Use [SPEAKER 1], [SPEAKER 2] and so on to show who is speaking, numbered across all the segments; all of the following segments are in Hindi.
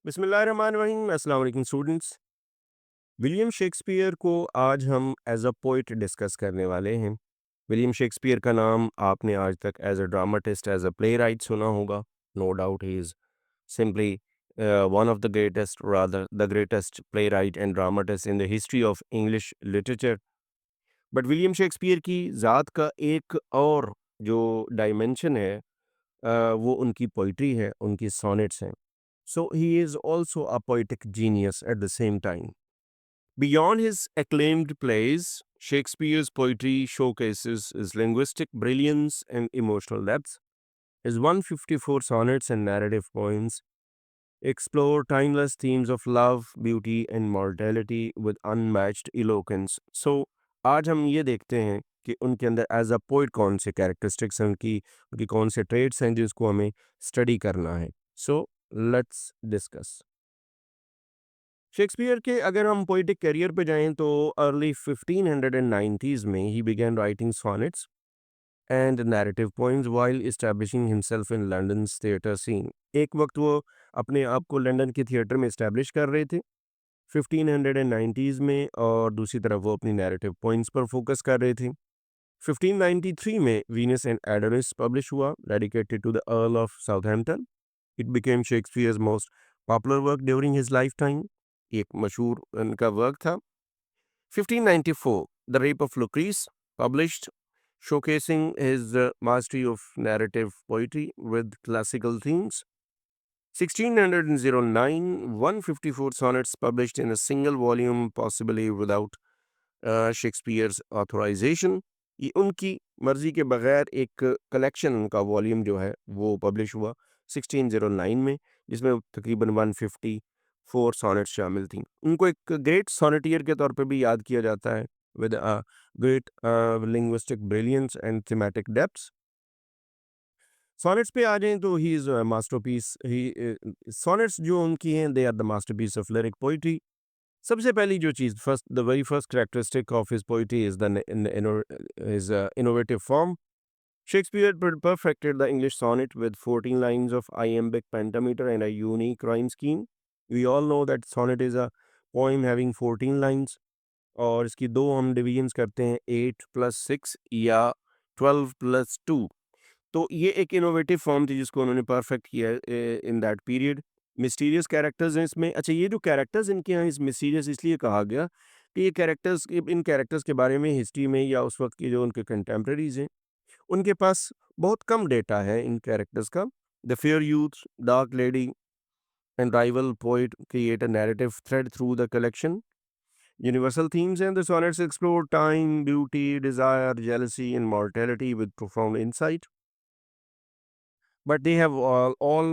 [SPEAKER 1] बिस्मिल्लाहिर्रहमानिर्रहीम। अस्सलाम वालेकुम स्टूडेंट्स। विलियम शेक्सपियर को आज हम एज अ पोइट डिस्कस करने वाले हैं। विलियम शेक्सपियर का नाम आपने आज तक as a dramatist, as a playwright सुना होगा। No doubt he is simply one of the greatest, rather the greatest playwright and dramatist in the history of English literature. But William Shakespeare की ज़ात का एक और जो डायमेंशन है, वो उनकी पोइट्री है, उनकी सॉनेट्स हैं। So he is also a poetic genius at the same time. Beyond his acclaimed plays, Shakespeare's poetry showcases his linguistic brilliance and emotional depth. His 154 sonnets and narrative poems explore timeless themes of love, beauty, and mortality with unmatched eloquence. So, आज हम ये देखते हैं कि उनके अंदर एज अ पोइट कौन से कैरेक्टरिस्टिक्स हैं, उनकी कौन से ट्रेड्स हैं जिसको हमें स्टडी करना है। So let's discuss. शेक्सपियर के अगर हम पोइटिक करियर पे जाएं तो अर्ली 1590s में ही began writing sonnets and narrative poems while establishing himself in London's theatre scene। एक वक्त वो अपने आप को लंदन के थिएटर में इस्टेब्लिश कर रहे थे 1590s में, और दूसरी तरफ वो अपनी नैरेटिव पोइम्स पर फोकस कर रहे थे। 1593 में वीनस एंड एडोनिस पब्लिश हुआ, dedicated to the earl of Southampton. It became Shakespeare's most popular work during his lifetime. एक मशहूर उनका वर्क था। 1594 the rape of Lucrece published, showcasing his mastery of narrative poetry with classical themes। 1609 154 sonnets published in a single volume, possibly without Shakespeare's authorisation. ये उनकी मर्जी के बगैर एक कलेक्शन, उनका वॉल्यूम जो है वो पब्लिश हुआ 1609 में, जिसमें तकरीबन 154 सॉनेट्स शामिल थी। उनको एक ग्रेट सोनेटियर के तौर पे भी याद किया जाता है, with a great linguistic brilliance and thematic depths. Sonnets पे आ जाएं तो ही इज़ मास्टरपीस। ही सॉनेट्स जो उनकी हैं, they are the masterpiece of lyric poetry. सबसे पहली जो चीज़, first the very first characteristic of his poetry is the his innovative form। Shakespeare perfected the English sonnet with 14 lines of iambic pentameter and a unique rhyme scheme। We all know that sonnet is a poem having 14 lines, और इसकी दो हम डिवीजन्स करते हैं, 8 + 6 या 12 + 2। तो ये एक इनोवेटिव फॉर्म थी जिसको उन्होंने परफेक्ट किया in that period. Mysterious characters हैं इसमें। अच्छा, ये जो कैरेक्टर्स इनके यहाँ इस मिस्टीरियस इसलिए कहा गया कि ये कैरेक्टर्स, इन कैरेक्टर्स के बारे में हिस्ट्री में या उस वक्त के जो उनके कंटेम्प्रेरीज हैं, उनके पास बहुत कम डेटा है इन कैरेक्टर्स का। The fair youth, dark lady and rival poet create a narrative thread through the collection. Universal themes and the sonnets explore time, beauty, desire, jealousy, and mortality with profound insight। But they have all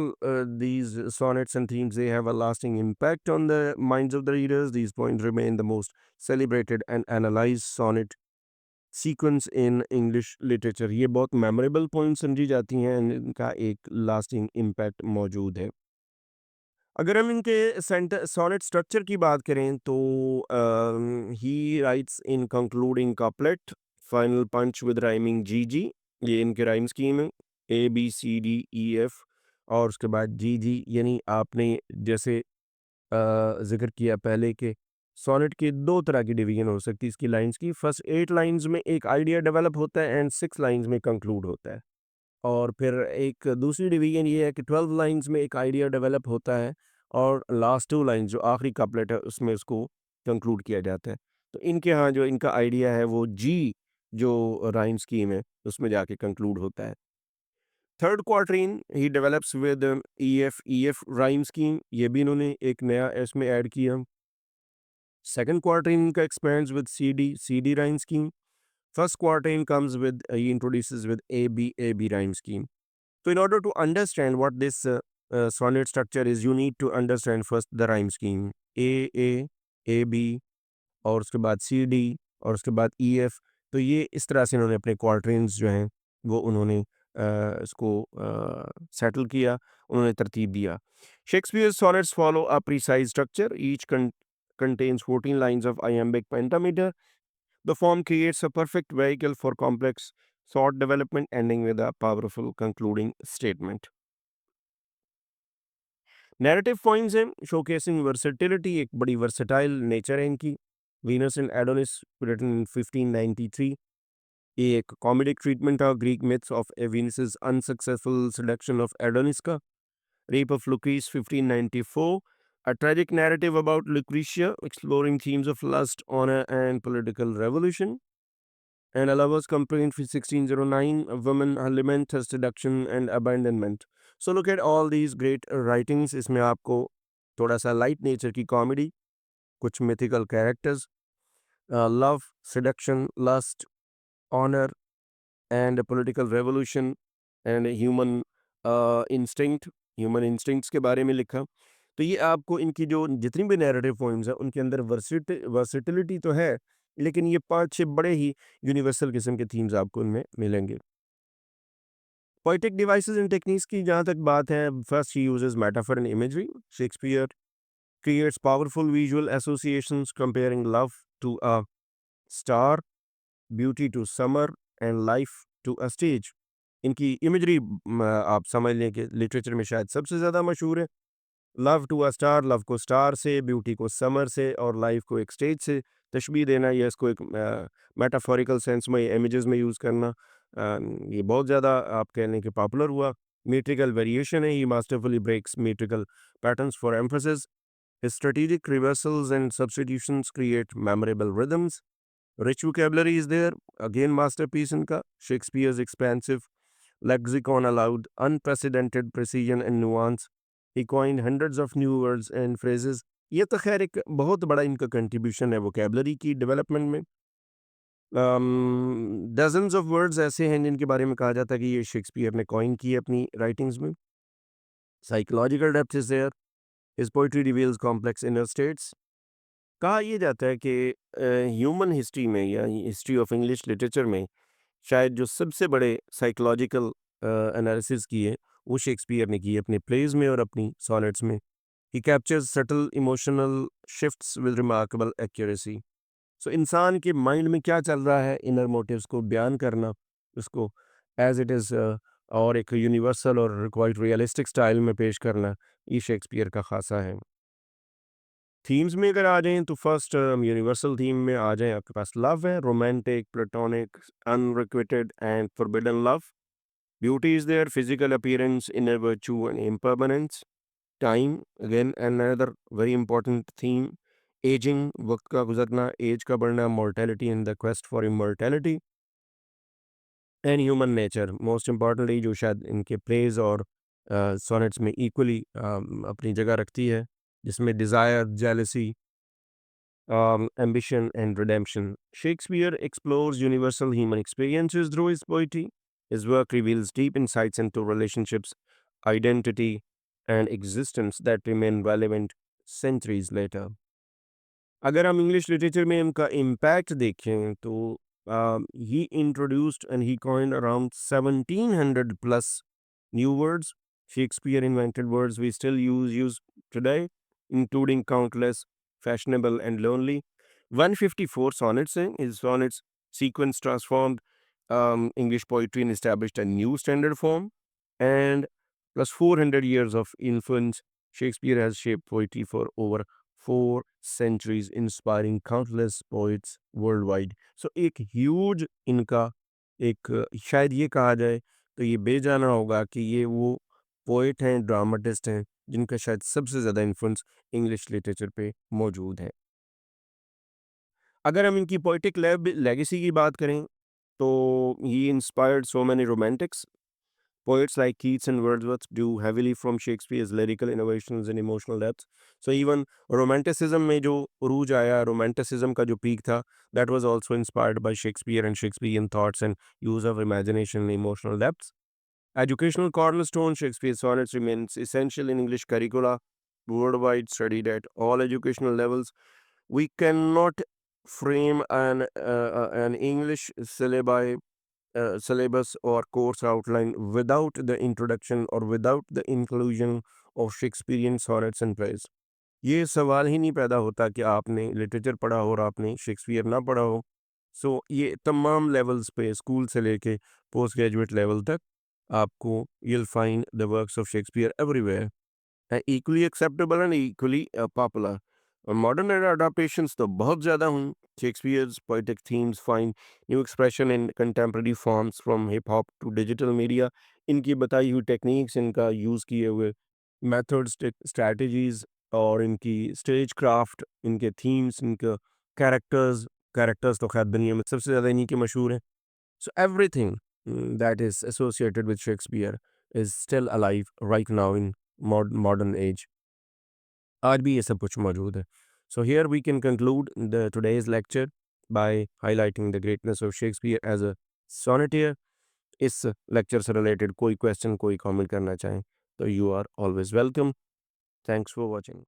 [SPEAKER 1] these sonnets and themes, they have a lasting impact on the minds of the readers। These poems remain the most celebrated and analyzed sonnet sequence in English literature। ये बहुत मेमोरेबल poems समझी जाती हैं and इनका एक lasting impact मौजूद है। अगर हम इनके सोनेट स्ट्रक्चर की बात करें तो he writes in concluding couplet, final punch with rhyming जी जी। ये इनके राइम स्कीम है, ABCDEF, और उसके बाद जी जी, यानी आपने जैसे जिक्र किया पहले कि सोनेट की दो तरह की डिवीजन हो सकती है इसकी लाइंस की। फर्स्ट 8 लाइंस में एक आइडिया डेवलप होता है एंड 6 लाइंस में कंक्लूड होता है। और फिर एक दूसरी डिवीजन ये है कि 12 लाइंस में एक आइडिया डेवलप होता है और लास्ट 2 लाइंस जो आखिरी कपलेट है उसमें उसको कंक्लूड किया जाता है। तो इनके यहाँ जो इनका आइडिया है वो जी, जो राइम स्कीम है उसमें जाके कंक्लूड होता है। Third quatrain he develops with EF rhyme scheme, ये भी इन्होंने एक नया इसमें ऐड किया। सेकंड क्वार्टरीन का expands with CD rhyme scheme. First quatrain comes with he introduces with AB rhyme scheme. So in order to understand what this sonnet structure is, you need to understand first the rhyme scheme। A B, और उसके बाद CD, और उसके बाद EF। तो ये इस तरह से इन्होंने अपने क्वार्टरेंस जो हैं वो उन्होंने इसको सेटल किया, उन्होंने तरतीब दिया। Shakespeare's sonnets follow a precise structure। Each contains 14 lines of iambic pentameter। The form creates a perfect vehicle for complex thought development, ending with a powerful concluding statement। Narrative points हैं शोकेसिंग वर्सेटिलिटी, एक बड़ी वर्सेटाइल नेचर है इनकी। Venus and Adonis written in 1593, ये एक कॉमेडिक ट्रीटमेंट था Greek myths of Venus's unsuccessful seduction of Adonis का। Rape of Lucrece 1594, a tragic narrative about Lucretia exploring themes of lust, honor, and political revolution. And a lover's complaint for 1609, a woman, her lament, her seduction and abandonment. So look at all these great writings. इसमें आपको थोड़ा सा लाइट नेचर की कॉमेडी, कुछ mythical characters, love, seduction, lust, honor and a political revolution and human instincts के बारे में लिखा। तो ये आपको इनकी जो जितनी भी नैरेटिव पोइम्स हैं उनके अंदर वर्सिटिलिटी तो है, लेकिन ये 5-6 बड़े ही यूनिवर्सल किस्म के थीम्स आपको इनमें मिलेंगे। पोएटिक डिवाइसेस एंड टेक्निक्स की जहाँ तक बात है, first he uses metaphor and imagery. Shakespeare creates powerful visual associations comparing love to a star, beauty to summer and life to a stage. इनकी इमेजरी आप समझ लें कि लिटरेचर में शायद सबसे ज़्यादा मशहूर है। Love to a star, love को स्टार से, ब्यूटी को समर से और लाइफ को एक स्टेज से तशबीह देना, या इसको एक मेटाफोरिकल सेंस में इमेजेस में यूज़ करना, ये बहुत ज़्यादा आप कह लें कि पॉपुलर हुआ। मीट्रिकल वेरिएशन है, he masterfully breaks metrical patterns for emphasis. His strategic reversals and substitutions create memorable rhythms. Rich vocabulary is there, again masterpiece इनका। Shakespeare's expansive lexicon allowed unprecedented precision and nuance. He coined hundreds of new words and phrases. ये तो खैर एक बहुत बड़ा इनका कंट्रीब्यूशन है वोकेबलरी की डेवलपमेंट में। डजन्स ऑफ वर्ड्स ऐसे हैं जिनके बारे में कहा जाता है कि ये शेक्सपियर ने कॉइन किए अपनी राइटिंग्स में। Psychological depth is there, his poetry reveals complex inner states. कहा यह जाता है कि ह्यूमन हिस्ट्री में या हिस्ट्री ऑफ इंग्लिश लिटरेचर में शायद जो सबसे बड़े साइकोलॉजिकल एनालिसिस किए वो शेक्सपियर ने किए अपने प्लेज में और अपनी सॉनेट्स में। He captures subtle emotional shifts with remarkable accuracy. So इंसान के माइंड में क्या चल रहा है, इनर मोटिव्स को बयान करना, उसको एज इट इज़ और एक यूनिवर्सल और क्वाइट रियलिस्टिक स्टाइल में पेश करना, ये शेक्सपियर का खासा है। थीम्स में अगर आ जाएँ तो फर्स्ट यूनिवर्सल थीम में आ जाएँ, आपके पास लव है, romantic, platonic, unrequited and forbidden love. Beauty is there, physical appearance, inner virtue and impermanence. Time again another very important theme. Ageing, वक्त का गुजरना, एज का बढ़ना, mortality and the quest for immortality. And human nature most importantly, जो शायद इनके प्रेज और सोनेट्स में इक्वली अपनी जगह रखती है, जिसमें desire, jealousy, ambition, and redemption. Shakespeare explores universal human experiences through his poetry. His work reveals deep insights into relationships, identity, and existence that remain relevant centuries later. अगर हम इंग्लिश लिटरेचर में इनका इम्पैक्ट देखें तो he introduced and he coined around 1700 plus new words. Shakespeare invented words we still use today, including countless, fashionable and lonely. 154 sonnets in his sonnets sequence transformed English poetry and established a new standard form. And plus 400 years of influence, Shakespeare has shaped poetry for over 4 centuries, inspiring countless poets worldwide. So एक huge इनका एक शायद ये कहा जाए तो ये बेजाना होगा कि ये वो पोएट हैं, ड्रामाटिस्ट हैं, जिनका शायद सबसे ज़्यादा इन्फ्लुएंस इंग्लिश लिटरेचर पे मौजूद है। अगर हम इनकी पोएटिक लेगेसी की बात करें तो he inspired so many romantics. Poets like Keats and Wordsworth drew heavily from Shakespeare's lyrical innovations and emotional depth. So even romanticism में जो उरूज आया, romanticism का जो peak था, that was also inspired by Shakespeare and Shakespearean thoughts and use of imagination and emotional depth. Educational cornerstone, Shakespeare's sonnets remains essential in English curricula, worldwide studied at all educational levels. We cannot frame an English syllabus or course outline without the introduction or without the inclusion of Shakespearean sonnets and plays. ये सवाल ही नहीं पैदा होता कि आपने लिटरेचर पढ़ा हो और आपने शेक्सपियर ना पढ़ा हो। सो ये तमाम लेवल्स पे स्कूल से लेके पोस्ट ग्रेजुएट लेवल तक आपको you'll find the works of Shakespeare everywhere. equally acceptable and equally popular. Modern era adaptations तो बहुत ज़्यादा हुई. Shakespeare's poetic themes find new expression in contemporary forms from hip hop to digital media. इनकी बताई हुई टेक्निक्स, इनका यूज़ किए हुए मेथड्स, स्ट्रैटेजीज और इनकी स्टेज क्राफ्ट, इनके थीम्स, इनके कैरेक्टर्स, कैरेक्टर्स तो खैर दुनिया में सबसे ज़्यादा इन्हीं के मशहूर हैं. So everything that is associated with Shakespeare is still alive right now in modern age. आज भी ये सब कुछ मौजूद है. So here we can conclude the today's lecture by highlighting the greatness of Shakespeare as a sonneteer. इस लेक्चर से रिलेटेड कोई क्वेश्चन, कोई कमेंट करना चाहें तो you are always welcome. Thanks for watching.